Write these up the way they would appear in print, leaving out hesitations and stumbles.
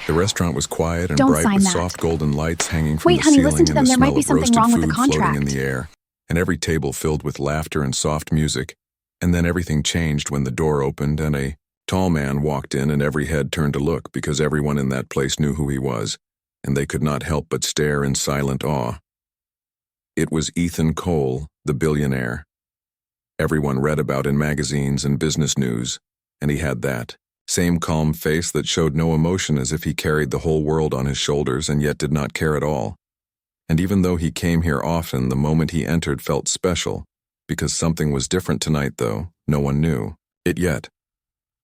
The restaurant was quiet and Don't bright sign with that. soft golden lights hanging from Wait, the honey, ceiling listen to and them. the There might smell be of something roasted wrong with the food floating in contract. the air, and every table filled with laughter and soft music. And then everything changed when the door opened and a tall man walked in, and every head turned to look because everyone in that place knew who he was, and they could not help but stare in silent awe. It was Ethan Cole, the billionaire. Everyone read about in magazines and business news, and he had that same calm face that showed no emotion, as if he carried the whole world on his shoulders and yet did not care at all. And even though he came here often, the moment he entered felt special, because something was different tonight, though no one knew it yet.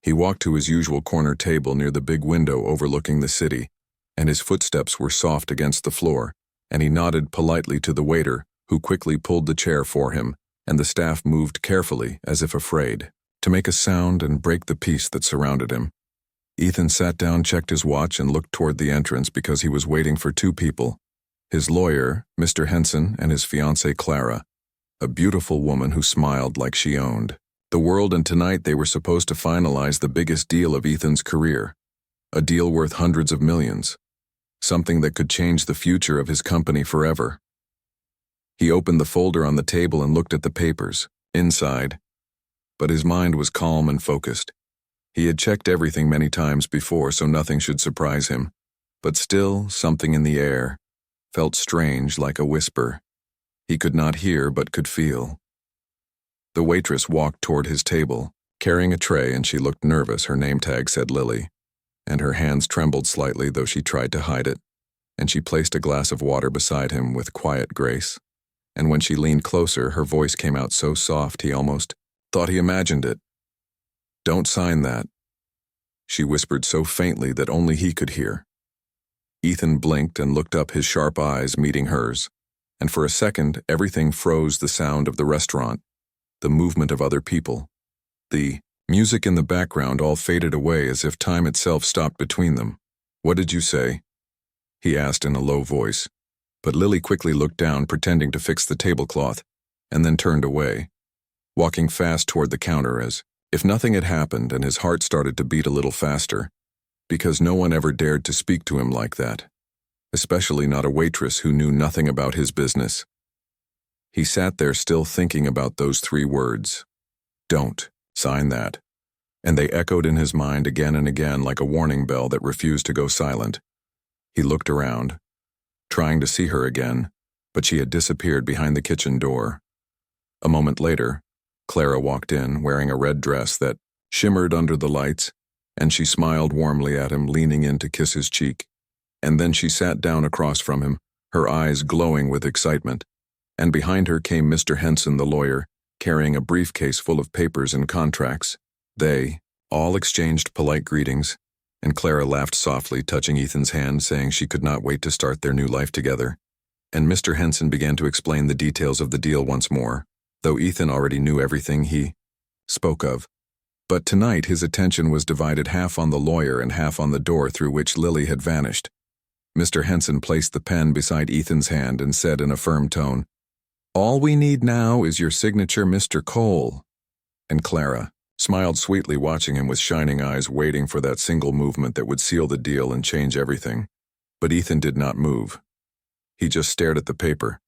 He walked to his usual corner table near the big window overlooking the city, and his footsteps were soft against the floor, and he nodded politely to the waiter, who quickly pulled the chair for him, and the staff moved carefully, as if afraid to make a sound and break the peace that surrounded him. Ethan sat down, checked his watch, and looked toward the entrance because he was waiting for two people: his lawyer, Mr. Henson, and his fiancée, Clara, a beautiful woman who smiled like she owned the world, and tonight they were supposed to finalize the biggest deal of Ethan's career, a deal worth hundreds of millions, something that could change the future of his company forever. He opened the folder on the table and looked at the papers inside, but his mind was calm and focused. He had checked everything many times before, so nothing should surprise him, but still something in the air felt strange, like a whisper. He could not hear but could feel. The waitress walked toward his table, carrying a tray, and she looked nervous. Her name tag said Lily, and her hands trembled slightly, though she tried to hide it, and she placed a glass of water beside him with quiet grace. And when she leaned closer, her voice came out so soft he almost thought he imagined it. "Don't sign that," she whispered so faintly that only he could hear. Ethan blinked and looked up, his sharp eyes meeting hers, and for a second everything froze: the sound of the restaurant, the movement of other people, the music in the background all faded away as if time itself stopped between them. "What did you say?" he asked in a low voice, but Lily quickly looked down, pretending to fix the tablecloth, and then turned away, walking fast toward the counter as if nothing had happened, and his heart started to beat a little faster, because no one ever dared to speak to him like that, especially not a waitress who knew nothing about his business. He sat there still thinking about those three words: "Don't sign that," and they echoed in his mind again and again like a warning bell that refused to go silent. He looked around, trying to see her again, but she had disappeared behind the kitchen door. A moment later, Clara walked in, wearing a red dress that shimmered under the lights, and she smiled warmly at him, leaning in to kiss his cheek. And then she sat down across from him, her eyes glowing with excitement. And behind her came Mr. Henson, the lawyer, carrying a briefcase full of papers and contracts. They all exchanged polite greetings, and Clara laughed softly, touching Ethan's hand, saying she could not wait to start their new life together. And Mr. Henson began to explain the details of the deal once more, though Ethan already knew everything he spoke of. But tonight his attention was divided, half on the lawyer and half on the door through which Lily had vanished. Mr. Henson placed the pen beside Ethan's hand and said in a firm tone, "All we need now is your signature, Mr. Cole." And Clara smiled sweetly, watching him with shining eyes, waiting for that single movement that would seal the deal and change everything. But Ethan did not move. He just stared at the paper,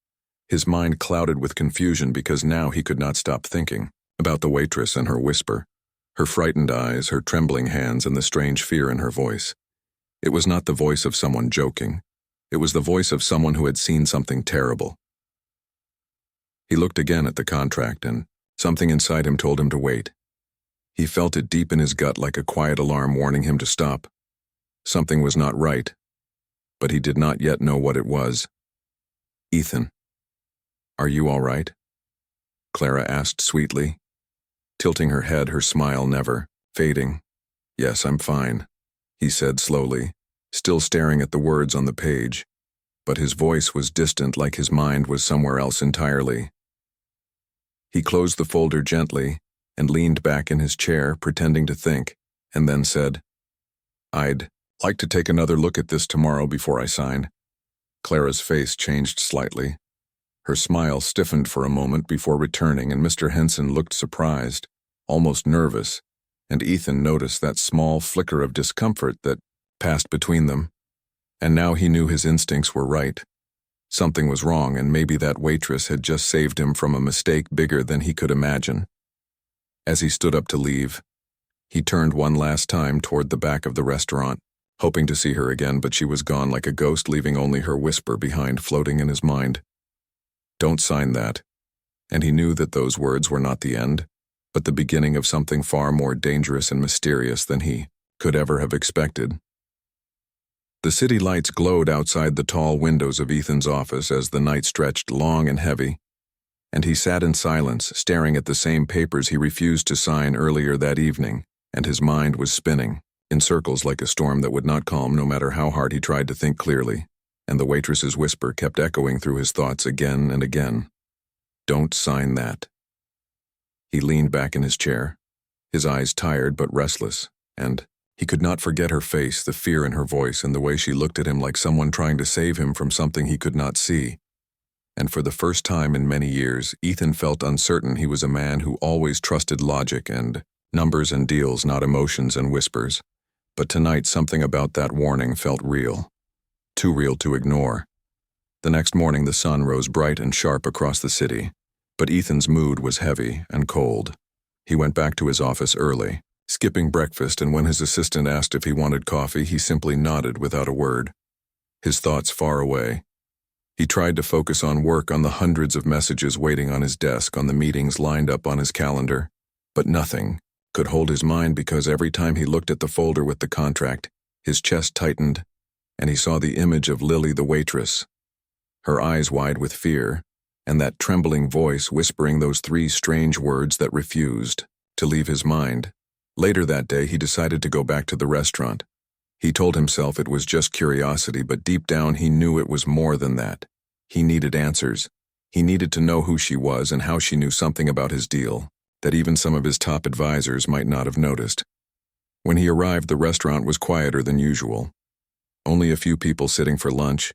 his mind clouded with confusion, because now he could not stop thinking about the waitress and her whisper, her frightened eyes, her trembling hands, and the strange fear in her voice. It was not the voice of someone joking. It was the voice of someone who had seen something terrible. He looked again at the contract, and something inside him told him to wait. He felt it deep in his gut, like a quiet alarm warning him to stop. Something was not right, but he did not yet know what it was. "Ethan, are you all right?" Clara asked sweetly, tilting her head, her smile never fading. "Yes, I'm fine," he said slowly, still staring at the words on the page, but his voice was distant, like his mind was somewhere else entirely. He closed the folder gently and leaned back in his chair, pretending to think, and then said, "I'd like to take another look at this tomorrow before I sign." Clara's face changed slightly. Her smile stiffened for a moment before returning, and Mr. Henson looked surprised, almost nervous, and Ethan noticed that small flicker of discomfort that passed between them, and now he knew his instincts were right. Something was wrong, and maybe that waitress had just saved him from a mistake bigger than he could imagine. As he stood up to leave, he turned one last time toward the back of the restaurant, hoping to see her again, but she was gone like a ghost, leaving only her whisper behind, floating in his mind. "Don't sign that." And he knew that those words were not the end, but the beginning of something far more dangerous and mysterious than he could ever have expected. The city lights glowed outside the tall windows of Ethan's office as the night stretched long and heavy, and he sat in silence, staring at the same papers he refused to sign earlier that evening, and his mind was spinning in circles like a storm that would not calm no matter how hard he tried to think clearly, and the waitress's whisper kept echoing through his thoughts again and again. "Don't sign that." He leaned back in his chair, his eyes tired but restless, and he could not forget her face, the fear in her voice, and the way she looked at him like someone trying to save him from something he could not see. And for the first time in many years, Ethan felt uncertain. He was a man who always trusted logic and numbers and deals, not emotions and whispers. But tonight something about that warning felt real. Too real to ignore. The next morning the sun rose bright and sharp across the city, but Ethan's mood was heavy and cold. He went back to his office early, skipping breakfast, and when his assistant asked if he wanted coffee, he simply nodded without a word, his thoughts far away. He tried to focus on work, on the hundreds of messages waiting on his desk, on the meetings lined up on his calendar, but nothing could hold his mind, because every time he looked at the folder with the contract, his chest tightened, and he saw the image of Lily, the waitress, her eyes wide with fear, and that trembling voice whispering those three strange words that refused to leave his mind. Later that day, he decided to go back to the restaurant. He told himself it was just curiosity, but deep down he knew it was more than that. He needed answers. He needed to know who she was and how she knew something about his deal that even some of his top advisors might not have noticed. When he arrived, the restaurant was quieter than usual. Only a few people sitting for lunch.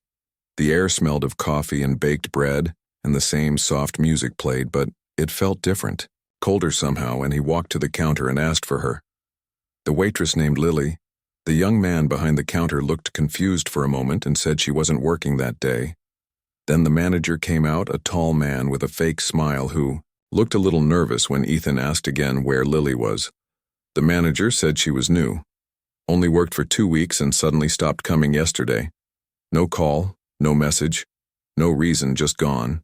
The air smelled of coffee and baked bread, and the same soft music played, but it felt different, colder somehow, and he walked to the counter and asked for her. The waitress named Lily. The young man behind the counter looked confused for a moment and said she wasn't working that day. Then the manager came out, a tall man with a fake smile who looked a little nervous when Ethan asked again where Lily was. The manager said she was new, only worked for 2 weeks and suddenly stopped coming yesterday. No call, no message, no reason, just gone.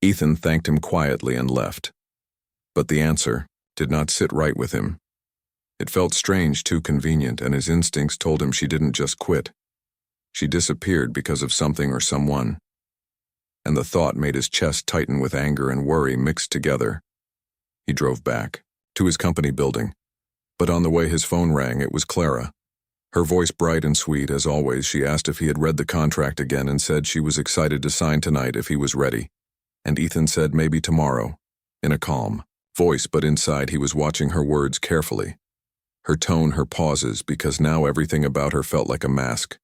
Ethan thanked him quietly and left. But the answer did not sit right with him. It felt strange, too convenient, and his instincts told him she didn't just quit. She disappeared because of something or someone. And the thought made his chest tighten with anger and worry mixed together. He drove back to his company building, but on the way his phone rang. It was Clara. Her voice bright and sweet as always. She asked if he had read the contract again and said she was excited to sign tonight if he was ready. And Ethan said maybe tomorrow, in a calm voice, but inside he was watching her words carefully. Her tone, her pauses, because now everything about her felt like a mask.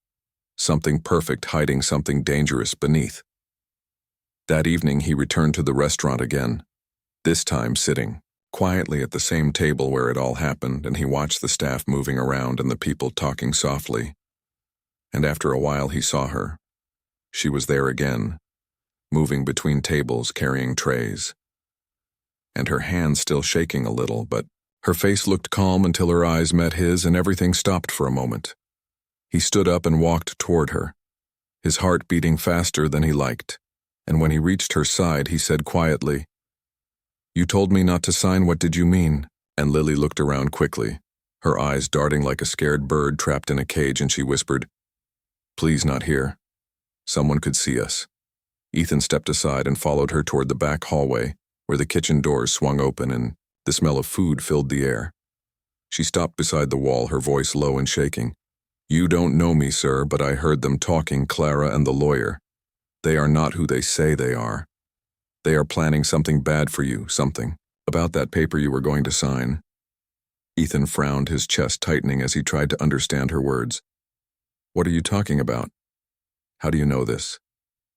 Something perfect hiding something dangerous beneath. That evening he returned to the restaurant again, this time sitting quietly at the same table where it all happened, and he watched the staff moving around and the people talking softly. And after a while he saw her. She was there again, moving between tables, carrying trays. And her hands still shaking a little, but her face looked calm until her eyes met his and everything stopped for a moment. He stood up and walked toward her, his heart beating faster than he liked. And when he reached her side, he said quietly, "You told me not to sign. What did you mean?" And Lily looked around quickly, her eyes darting like a scared bird trapped in a cage, and she whispered, "Please, not here. Someone could see us." Ethan stepped aside and followed her toward the back hallway, where the kitchen doors swung open and the smell of food filled the air. She stopped beside the wall, her voice low and shaking. "You don't know me, sir, but I heard them talking, Clara and the lawyer. They are not who they say they are. They are planning something bad for you, something about that paper you were going to sign." Ethan frowned, his chest tightening as he tried to understand her words. "What are you talking about? How do you know this?"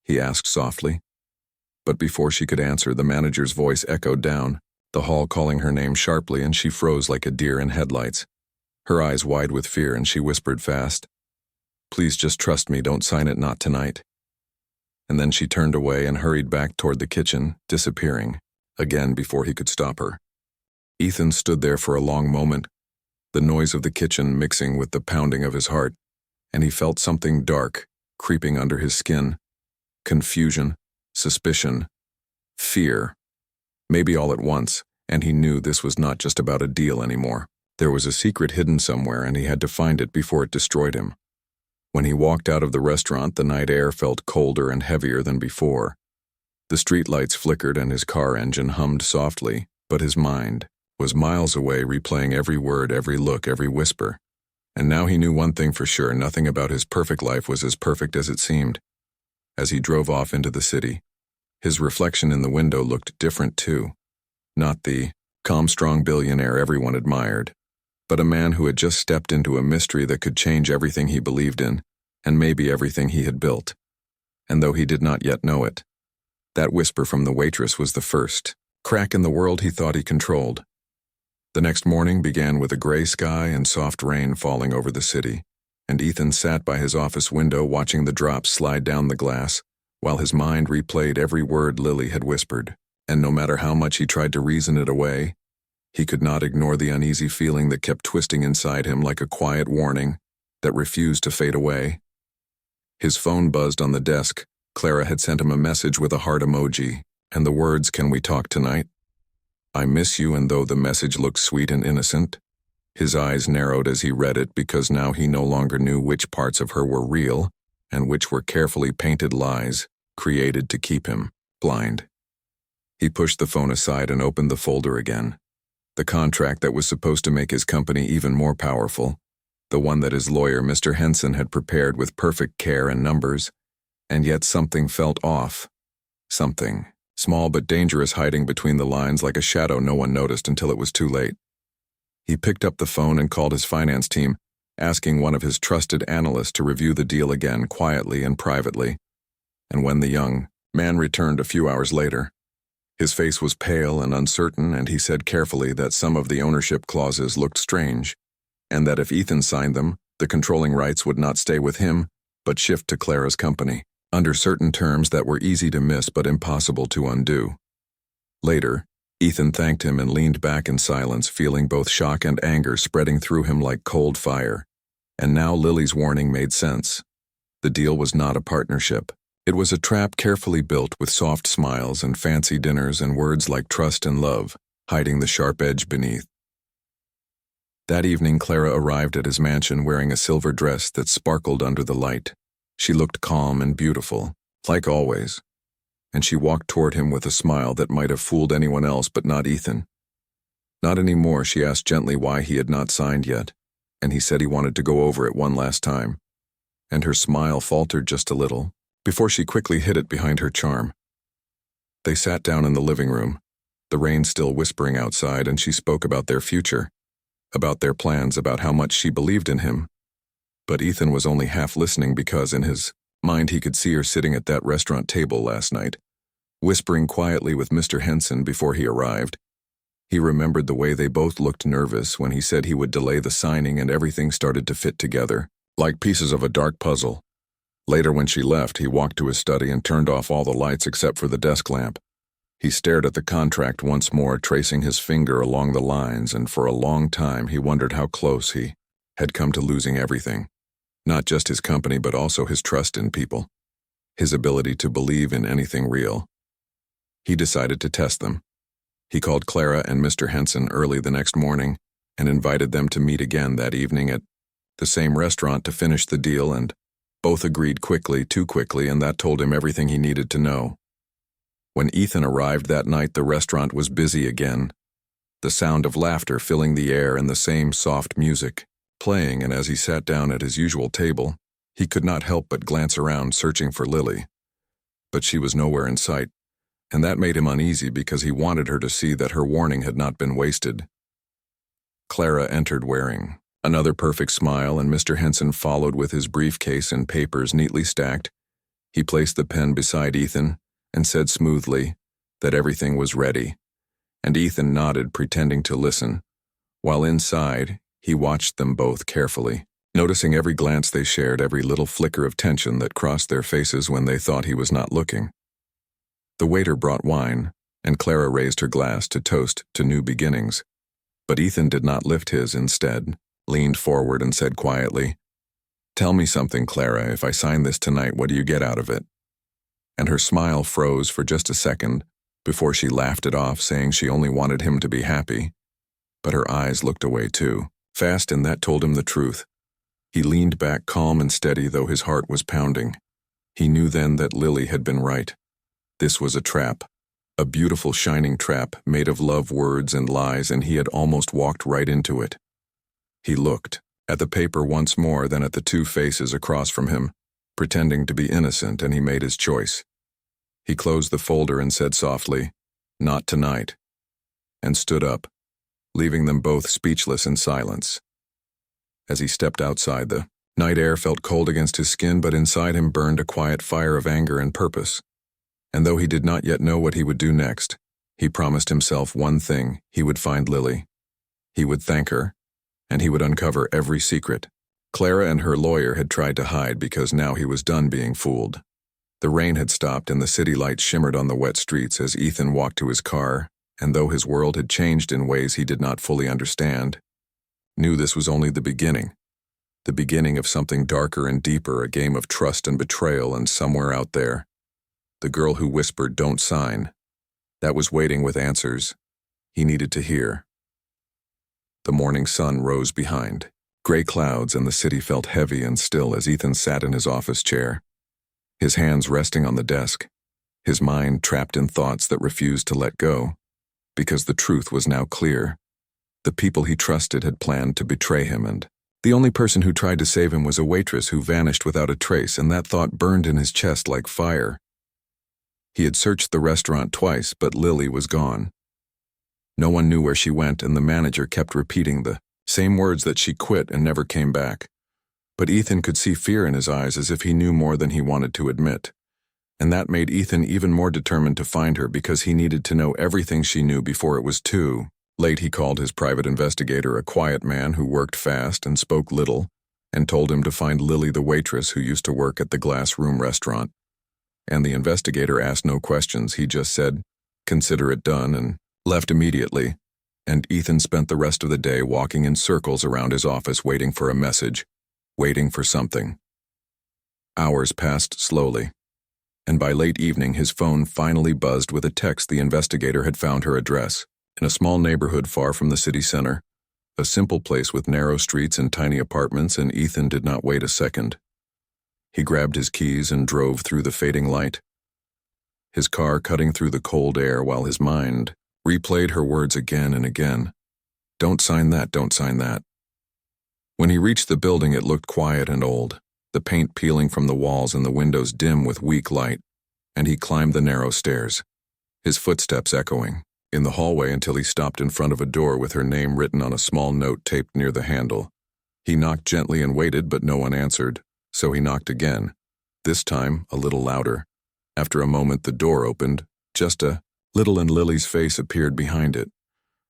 he asked softly. But before she could answer, the manager's voice echoed down the hall, calling her name sharply, and she froze like a deer in headlights. her eyes wide with fear, and she whispered fast, "Please just trust me, don't sign it, not tonight." And then she turned away and hurried back toward the kitchen, disappearing, again before he could stop her. Ethan stood there for a long moment, the noise of the kitchen mixing with the pounding of his heart, and he felt something dark creeping under his skin. Confusion, suspicion, fear, maybe all at once, and he knew this was not just about a deal anymore. There was a secret hidden somewhere, and he had to find it before it destroyed him. When he walked out of the restaurant, the night air felt colder and heavier than before. The streetlights flickered and his car engine hummed softly, but his mind was miles away, replaying every word, every look, every whisper. And now he knew one thing for sure: nothing about his perfect life was as perfect as it seemed. As he drove off into the city, his reflection in the window looked different too. Not the calm, strong billionaire everyone admired, but a man who had just stepped into a mystery that could change everything he believed in, and maybe everything he had built. And though he did not yet know it, that whisper from the waitress was the first crack in the world he thought he controlled. The next morning began with a gray sky and soft rain falling over the city, and Ethan sat by his office window watching the drops slide down the glass, while his mind replayed every word Lily had whispered. And no matter how much he tried to reason it away, he could not ignore the uneasy feeling that kept twisting inside him like a quiet warning that refused to fade away. His phone buzzed on the desk. Clara had sent him a message with a heart emoji, and the words, "Can we talk tonight? I miss you." And though the message looked sweet and innocent, his eyes narrowed as he read it, because now he no longer knew which parts of her were real and which were carefully painted lies created to keep him blind. He pushed the phone aside and opened the folder again. The contract that was supposed to make his company even more powerful, the one that his lawyer, Mr. Henson, had prepared with perfect care and numbers, and yet something felt off. Something small but dangerous, hiding between the lines like a shadow no one noticed until it was too late. He picked up the phone and called his finance team, asking one of his trusted analysts to review the deal again, quietly and privately. And when the young man returned a few hours later, his face was pale and uncertain, and he said carefully that some of the ownership clauses looked strange, and that if Ethan signed them, the controlling rights would not stay with him, but shift to Clara's company, under certain terms that were easy to miss but impossible to undo. Later, Ethan thanked him and leaned back in silence, feeling both shock and anger spreading through him like cold fire. And now Lily's warning made sense. The deal was not a partnership. It was a trap carefully built with soft smiles and fancy dinners and words like trust and love, hiding the sharp edge beneath. That evening, Clara arrived at his mansion wearing a silver dress that sparkled under the light. She looked calm and beautiful, like always, and she walked toward him with a smile that might have fooled anyone else but not Ethan. Not anymore. She asked gently why he had not signed yet, and he said he wanted to go over it one last time. And her smile faltered just a little, before she quickly hid it behind her charm. They sat down in the living room, the rain still whispering outside, and she spoke about their future, about their plans, about how much she believed in him. But Ethan was only half listening, because in his mind he could see her sitting at that restaurant table last night, whispering quietly with Mr. Henson before he arrived. He remembered the way they both looked nervous when he said he would delay the signing, and everything started to fit together, like pieces of a dark puzzle. Later, when she left, he walked to his study and turned off all the lights except for the desk lamp. He stared at the contract once more, tracing his finger along the lines, and for a long time he wondered how close he had come to losing everything. Not just his company, but also his trust in people, his ability to believe in anything real. He decided to test them. He called Clara and Mr. Henson early the next morning and invited them to meet again that evening at the same restaurant to finish the deal, and both agreed quickly, too quickly, and that told him everything he needed to know. When Ethan arrived that night, the restaurant was busy again, the sound of laughter filling the air and the same soft music playing, and as he sat down at his usual table, he could not help but glance around, searching for Lily. But she was nowhere in sight, and that made him uneasy, because he wanted her to see that her warning had not been wasted. Clara entered wearing another perfect smile, and Mr. Henson followed with his briefcase and papers neatly stacked. He placed the pen beside Ethan and said smoothly that everything was ready, and Ethan nodded, pretending to listen, while inside He watched them both carefully, noticing every glance they shared, every little flicker of tension that crossed their faces when they thought he was not looking. The waiter brought wine, and Clara raised her glass to toast to new beginnings. But Ethan did not lift his, instead, leaned forward and said quietly, "Tell me something, Clara. If I sign this tonight, what do you get out of it?" And her smile froze for just a second before she laughed it off, saying she only wanted him to be happy. But her eyes looked away too, fast, and that told him the truth. He leaned back calm and steady, though his heart was pounding. He knew then that Lily had been right. This was a trap, a beautiful shining trap made of love words and lies, and he had almost walked right into it. He looked at the paper once more, then at the two faces across from him, pretending to be innocent, and he made his choice. He closed the folder and said softly, "Not tonight," and stood up, leaving them both speechless in silence. As he stepped outside, the night air felt cold against his skin, but inside him burned a quiet fire of anger and purpose. And though he did not yet know what he would do next, he promised himself one thing: he would find Lily. He would thank her, and he would uncover every secret. Clara and her lawyer had tried to hide because now he was done being fooled. The rain had stopped and the city lights shimmered on the wet streets as Ethan walked to his car, and though his world had changed in ways he did not fully understand, knew this was only the beginning of something darker and deeper, a game of trust and betrayal, and somewhere out there, the girl who whispered, "Don't sign," that was waiting with answers he needed to hear. The morning sun rose behind gray clouds, and the city felt heavy and still as Ethan sat in his office chair, his hands resting on the desk, his mind trapped in thoughts that refused to let go, because the truth was now clear. The people he trusted had planned to betray him, and the only person who tried to save him was a waitress who vanished without a trace, and that thought burned in his chest like fire. He had searched the restaurant twice, but Lily was gone. No one knew where she went, and the manager kept repeating the same words, that she quit and never came back. But Ethan could see fear in his eyes, as if he knew more than he wanted to admit. And that made Ethan even more determined to find her, because he needed to know everything she knew before it was too late. He called his private investigator, a quiet man who worked fast and spoke little, and told him to find Lily, the waitress who used to work at the Glass Room restaurant. And the investigator asked no questions. He just said, "Consider it done," and left immediately. And Ethan spent the rest of the day walking in circles around his office, waiting for a message, waiting for something. Hours passed slowly, and by late evening his phone finally buzzed with a text. The investigator had found her address, in a small neighborhood far from the city center, a simple place with narrow streets and tiny apartments, and Ethan did not wait a second. He grabbed his keys and drove through the fading light, his car cutting through the cold air while his mind replayed her words again and again. "Don't sign that, don't sign that." When he reached the building, it looked quiet and old, the paint peeling from the walls and the windows dim with weak light, and he climbed the narrow stairs, his footsteps echoing in the hallway until he stopped in front of a door with her name written on a small note taped near the handle. He knocked gently and waited, but no one answered, so he knocked again, this time a little louder. After a moment, the door opened, just a little, and Lily's face appeared behind it,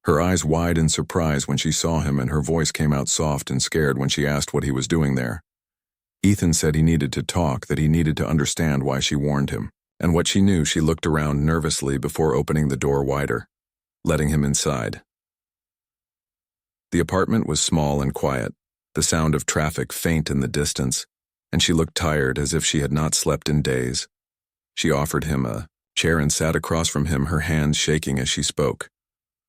her eyes wide in surprise when she saw him, and her voice came out soft and scared when she asked what he was doing there. Ethan said he needed to talk, that he needed to understand why she warned him, and what she knew. She looked around nervously before opening the door wider, letting him inside. The apartment was small and quiet, the sound of traffic faint in the distance, and she looked tired, as if she had not slept in days. She offered him a chair and sat across from him, her hands shaking as she spoke.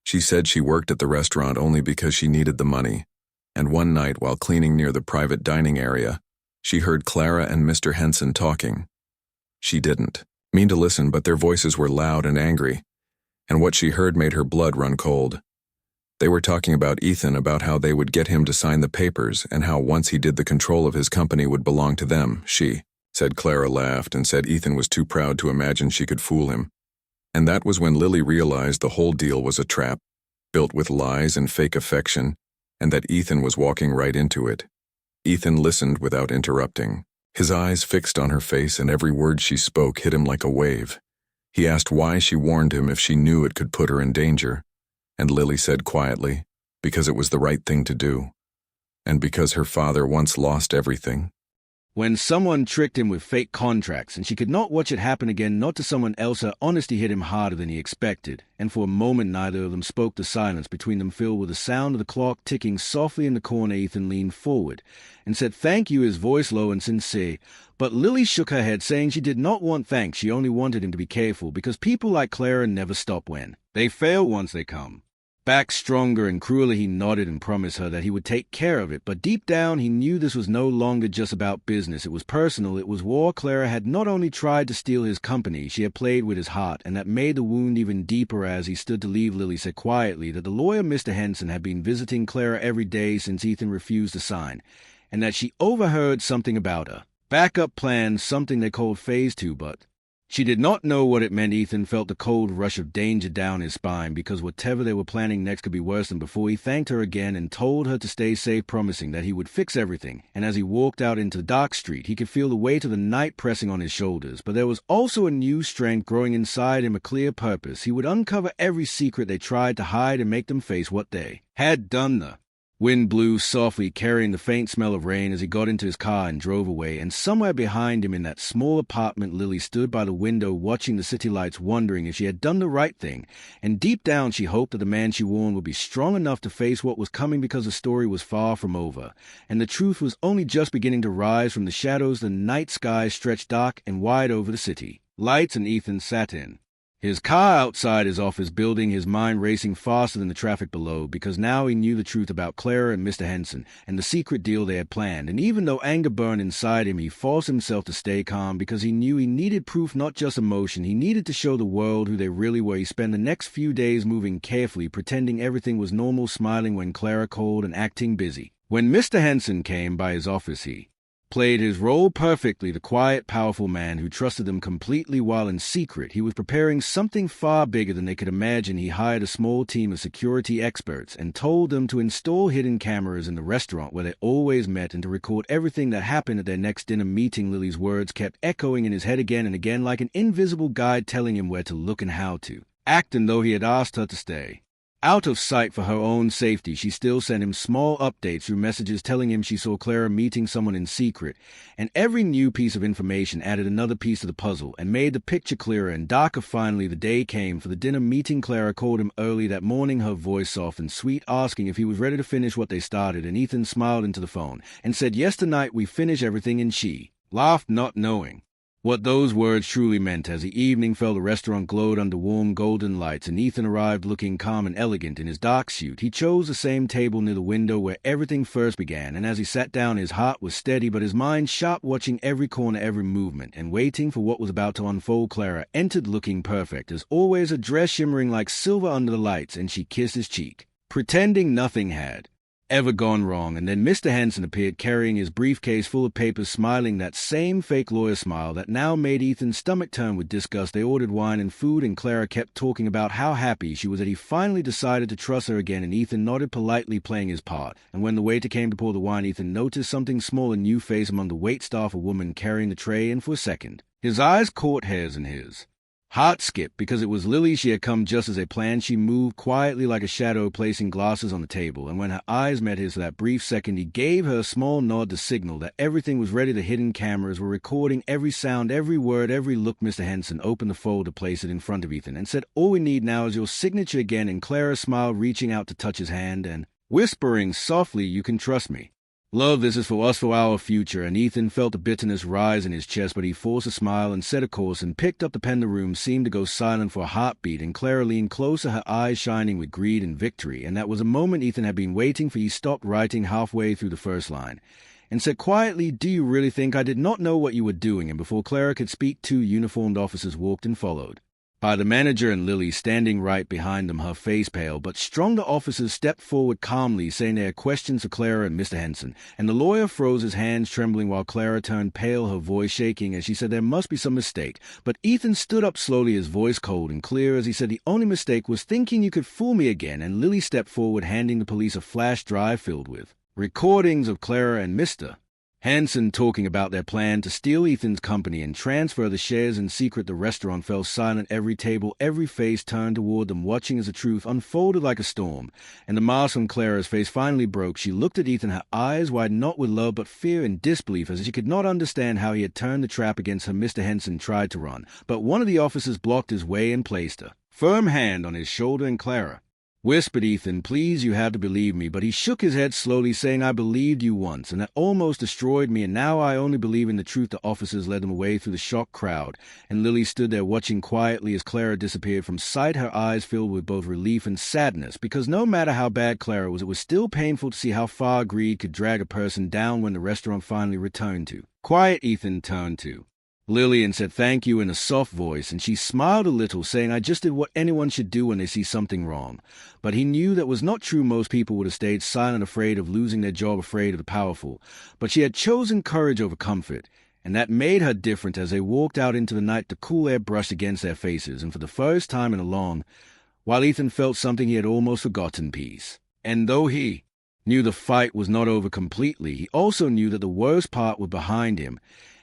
She said she worked at the restaurant only because she needed the money, and one night while cleaning near the private dining area, she heard Clara and Mr. Henson talking. She didn't mean to listen, but their voices were loud and angry, and what she heard made her blood run cold. They were talking about Ethan, about how they would get him to sign the papers, and how once he did, the control of his company would belong to them. She said. Clara laughed and said Ethan was too proud to imagine she could fool him. And that was when Lily realized the whole deal was a trap, built with lies and fake affection, and that Ethan was walking right into it. Ethan listened without interrupting, his eyes fixed on her face, and every word she spoke hit him like a wave. He asked why she warned him if she knew it could put her in danger, and Lily said quietly, because it was the right thing to do. And because her father once lost everything. When someone tricked him with fake contracts and she could not watch it happen again, not to someone else, her honesty hit him harder than he expected, and for a moment neither of them spoke. The silence between them filled with the sound of the clock ticking softly in the corner. Ethan leaned forward and said thank you, his voice low and sincere, but Lily shook her head, saying she did not want thanks. She only wanted him to be careful, because people like Clara never stop when they fail. Once they come back stronger and crueler. He nodded and promised her that he would take care of it, but deep down he knew this was no longer just about business. It was personal, it was war. Clara had not only tried to steal his company, she had played with his heart, and that made the wound even deeper. As he stood to leave, Lily said quietly that the lawyer, Mr. Henson, had been visiting Clara every day since Ethan refused to sign, and that she overheard something about her backup plan, something they called Phase 2, but she did not know what it meant. Ethan felt the cold rush of danger down his spine, because whatever they were planning next could be worse than before. He thanked her again and told her to stay safe, promising that he would fix everything. And as he walked out into the dark street, he could feel the weight of the night pressing on his shoulders. But there was also a new strength growing inside him, a clear purpose. He would uncover every secret they tried to hide and make them face what they had done. The wind blew softly, carrying the faint smell of rain, as he got into his car and drove away. And somewhere behind him in that small apartment, Lily stood by the window watching the city lights, wondering if she had done the right thing. And deep down she hoped that the man she warned would be strong enough to face what was coming, because the story was far from over, and the truth was only just beginning to rise from the shadows. The night sky stretched dark and wide over the city lights, and Ethan sat in his car outside his office building, his mind racing faster than the traffic below, because now he knew the truth about Clara and Mr. Henson and the secret deal they had planned. And even though anger burned inside him, he forced himself to stay calm, because he knew he needed proof, not just emotion. He needed to show the world who they really were. He spent the next few days moving carefully, pretending everything was normal, smiling when Clara called and acting busy. When Mr. Henson came by his office, he played his role perfectly, the quiet, powerful man who trusted them completely, while in secret he was preparing something far bigger than they could imagine. He hired a small team of security experts and told them to install hidden cameras in the restaurant where they always met, and to record everything that happened at their next dinner meeting. Lily's words kept echoing in his head again and again, like an invisible guide telling him where to look and how to act. And though he had asked her to stay out of sight for her own safety, she still sent him small updates through messages telling him she saw Clara meeting someone in secret, and every new piece of information added another piece to the puzzle and made the picture clearer and darker. Finally, the day came for the dinner meeting. Clara called him early that morning, her voice soft and sweet, asking if he was ready to finish what they started, and Ethan smiled into the phone and said, "Yes, tonight we finish everything," and she laughed, not knowing what those words truly meant. As the evening fell, the restaurant glowed under warm golden lights, and Ethan arrived looking calm and elegant in his dark suit. He chose the same table near the window where everything first began, and as he sat down, his heart was steady but his mind sharp, watching every corner, every movement, and waiting for what was about to unfold. Clara entered looking perfect as always, a dress shimmering like silver under the lights, and she kissed his cheek, pretending nothing had ever gone wrong. And then Mr. Henson appeared, carrying his briefcase full of papers, smiling that same fake lawyer smile that now made Ethan's stomach turn with disgust. They ordered wine and food, and Clara kept talking about how happy she was that he finally decided to trust her again, and Ethan nodded politely, playing his part. And when the waiter came to pour the wine, Ethan noticed something small, a new face among the waitstaff, a woman carrying the tray, and for a second his eyes caught hers, and his heart skipped, because it was Lily. She had come just as they planned. She moved quietly like a shadow, placing glasses on the table, and when her eyes met his for that brief second, he gave her a small nod to signal that everything was ready. The hidden cameras were recording every sound, every word, every look. Mr. Henson opened the folder, placed it in front of Ethan, and said, "All we need now is your signature again." And Clara smiled, reaching out to touch his hand and whispering softly, "You can trust me, love, this is for us, for our future." And Ethan felt the bitterness rise in his chest, but he forced a smile and said, "Of course," and picked up the pen. The room seemed to go silent for a heartbeat, and Clara leaned closer, her eyes shining with greed and victory. And that was a moment Ethan had been waiting for. He stopped writing halfway through the first line and said quietly, "Do you really think I did not know what you were doing?" And before Clara could speak, 2 uniformed officers walked in, followed by the manager and Lily standing right behind them, her face pale. But stronger officers stepped forward calmly, saying they had questions for Clara and Mr. Henson. And the lawyer froze, his hands trembling, while Clara turned pale, her voice shaking, as she said there must be some mistake. But Ethan stood up slowly, his voice cold and clear, as he said, "The only mistake was thinking you could fool me again." And Lily stepped forward, handing the police a flash drive filled with recordings of Clara and Mr. Hanson talking about their plan to steal Ethan's company and transfer the shares in secret. The restaurant fell silent. Every table, every face turned toward them, watching as the truth unfolded like a storm. And the mask on Clara's face finally broke. She looked at Ethan, her eyes wide not with love but fear and disbelief, as she could not understand how he had turned the trap against her. Mr. Henson tried to run, but one of the officers blocked his way and placed a firm hand on his shoulder. And Clara whispered, "Ethan, please, you have to believe me." But he shook his head slowly, saying, "I believed you once, and that almost destroyed me, and now I only believe in the truth." The officers led them away through the shocked crowd, and Lily stood there watching quietly as Clara disappeared from sight, her eyes filled with both relief and sadness, because no matter how bad Clara was, it was still painful to see how far greed could drag a person down. When the restaurant finally returned to quiet, Ethan turned to Lily and said thank you in a soft voice, and she smiled a little, saying, "I just did what anyone should do when they see something wrong." But he knew that was not true. Most people would have stayed silent, afraid of losing their job, afraid of the powerful. But she had chosen courage over comfort, and that made her different. As they walked out into the night, the cool air brushed against their faces, and for the first time in a long while Ethan felt something he had almost forgotten: peace. And though he knew the fight was not over completely, he also knew that the worst part was behind him,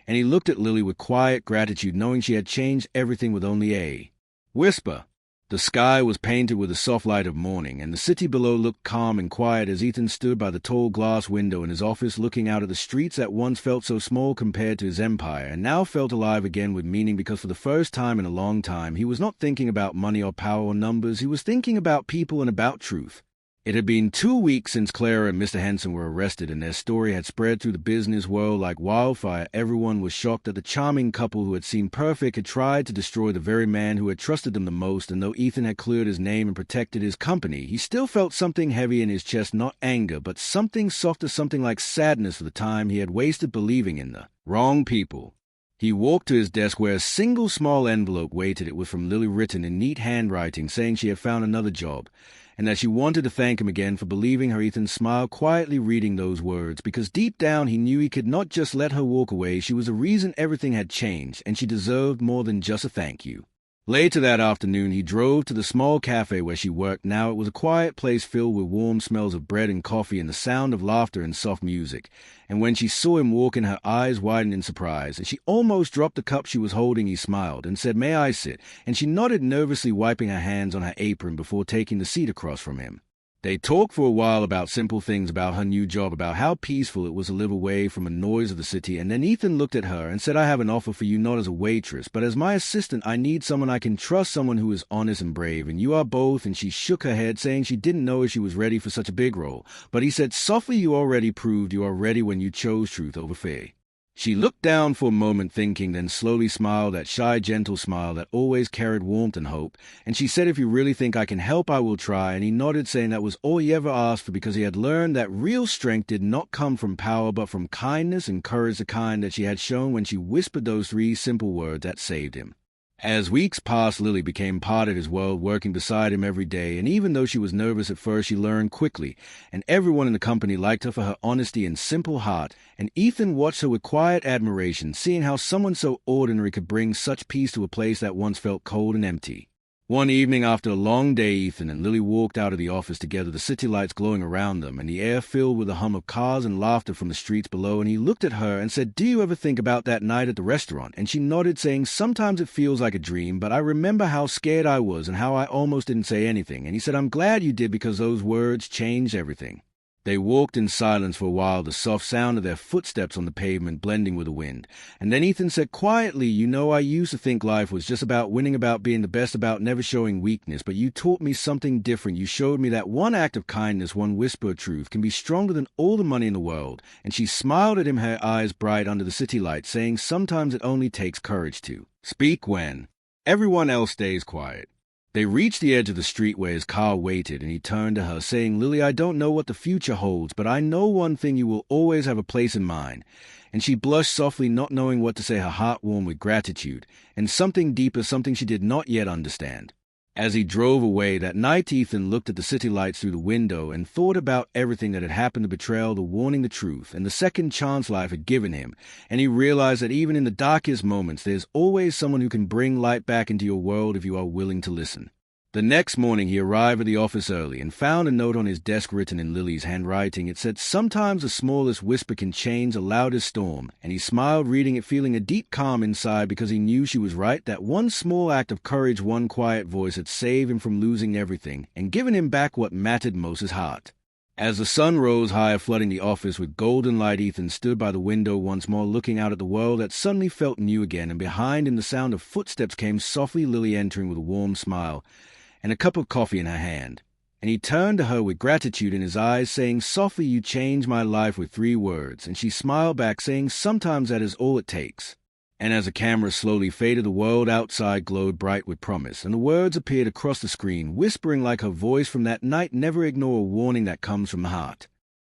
and he looked at Lily with quiet gratitude, knowing she had changed everything with only a whisper. The sky was painted with the soft light of morning, and the city below looked calm and quiet as Ethan stood by the tall glass window in his office, looking out at the streets that once felt so small compared to his empire, and now felt alive again with meaning, because for the first time in a long time he was not thinking about money or power or numbers. He was thinking about people and about truth. It had been 2 weeks since Clara and Mr. Henson were arrested, and their story had spread through the business world like wildfire. Everyone was shocked that the charming couple who had seemed perfect had tried to destroy the very man who had trusted them the most, and though Ethan had cleared his name and protected his company, he still felt something heavy in his chest, not anger, but something softer, something like sadness for the time he had wasted believing in the wrong people. He walked to his desk where a single small envelope waited. It was from Lily, written in neat handwriting, saying she had found another job, and that she wanted to thank him again for believing her. Ethan smiled quietly reading those words, because deep down he knew he could not just let her walk away. She was the reason everything had changed, and she deserved more than just a thank you. Later that afternoon, he drove to the small cafe where she worked. Now it was a quiet place filled with warm smells of bread and coffee and the sound of laughter and soft music. And when she saw him walk in, her eyes widened in surprise, and she almost dropped the cup she was holding. He smiled and said, "May I sit?" And she nodded, nervously wiping her hands on her apron before taking the seat across from him. They talked for a while about simple things, about her new job, about how peaceful it was to live away from the noise of the city, and then Ethan looked at her and said, "I have an offer for you, not as a waitress, but as my assistant. I need someone I can trust, someone who is honest and brave, and you are both." And she shook her head, saying she didn't know if she was ready for such a big role. But he said softly, "You already proved you are ready when you chose truth over fear." She looked down for a moment, thinking, then slowly smiled, that shy, gentle smile that always carried warmth and hope, and she said, "If you really think I can help, I will try." And he nodded, saying that was all he ever asked for, because he had learned that real strength did not come from power, but from kindness and courage, the kind that she had shown when she whispered those 3 simple words that saved him. As weeks passed, Lily became part of his world, working beside him every day, and even though she was nervous at first, she learned quickly, and everyone in the company liked her for her honesty and simple heart, and Ethan watched her with quiet admiration, seeing how someone so ordinary could bring such peace to a place that once felt cold and empty. One evening after a long day, Ethan and Lily walked out of the office together, the city lights glowing around them, and the air filled with the hum of cars and laughter from the streets below. And he looked at her and said, "Do you ever think about that night at the restaurant?" And she nodded, saying, "Sometimes it feels like a dream, but I remember how scared I was and how I almost didn't say anything." And he said, "I'm glad you did, because those words changed everything." They walked in silence for a while, the soft sound of their footsteps on the pavement blending with the wind. And then Ethan said quietly, "You know, I used to think life was just about winning, about being the best, about never showing weakness. But you taught me something different. You showed me that one act of kindness, one whisper of truth, can be stronger than all the money in the world." And she smiled at him, her eyes bright under the city light, saying, "Sometimes it only takes courage to speak when everyone else stays quiet." They reached the edge of the street where his car waited, and he turned to her, saying, "Lily, I don't know what the future holds, but I know one thing: you will always have a place in mine." And she blushed softly, not knowing what to say, her heart warm with gratitude, and something deeper, something she did not yet understand. As he drove away that night, Ethan looked at the city lights through the window and thought about everything that had happened, the betrayal, the warning, the truth, and the second chance life had given him. And he realized that even in the darkest moments, there's always someone who can bring light back into your world if you are willing to listen. The next morning he arrived at the office early and found a note on his desk written in Lily's handwriting. It said, "Sometimes the smallest whisper can change the loudest storm," and he smiled reading it, feeling a deep calm inside because he knew she was right, that one small act of courage, one quiet voice had saved him from losing everything and given him back what mattered most, his heart. As the sun rose higher, flooding the office with golden light, Ethan stood by the window once more, looking out at the world that suddenly felt new again, and behind him the sound of footsteps came softly, Lily entering with a warm smile and a cup of coffee in her hand. And he turned to her with gratitude in his eyes, saying softly, "You changed my life with 3 words." And she smiled back, saying, "Sometimes that is all it takes." And as the camera slowly faded, the world outside glowed bright with promise, and the words appeared across the screen, whispering like her voice from that night, "Never ignore a warning that comes from the heart."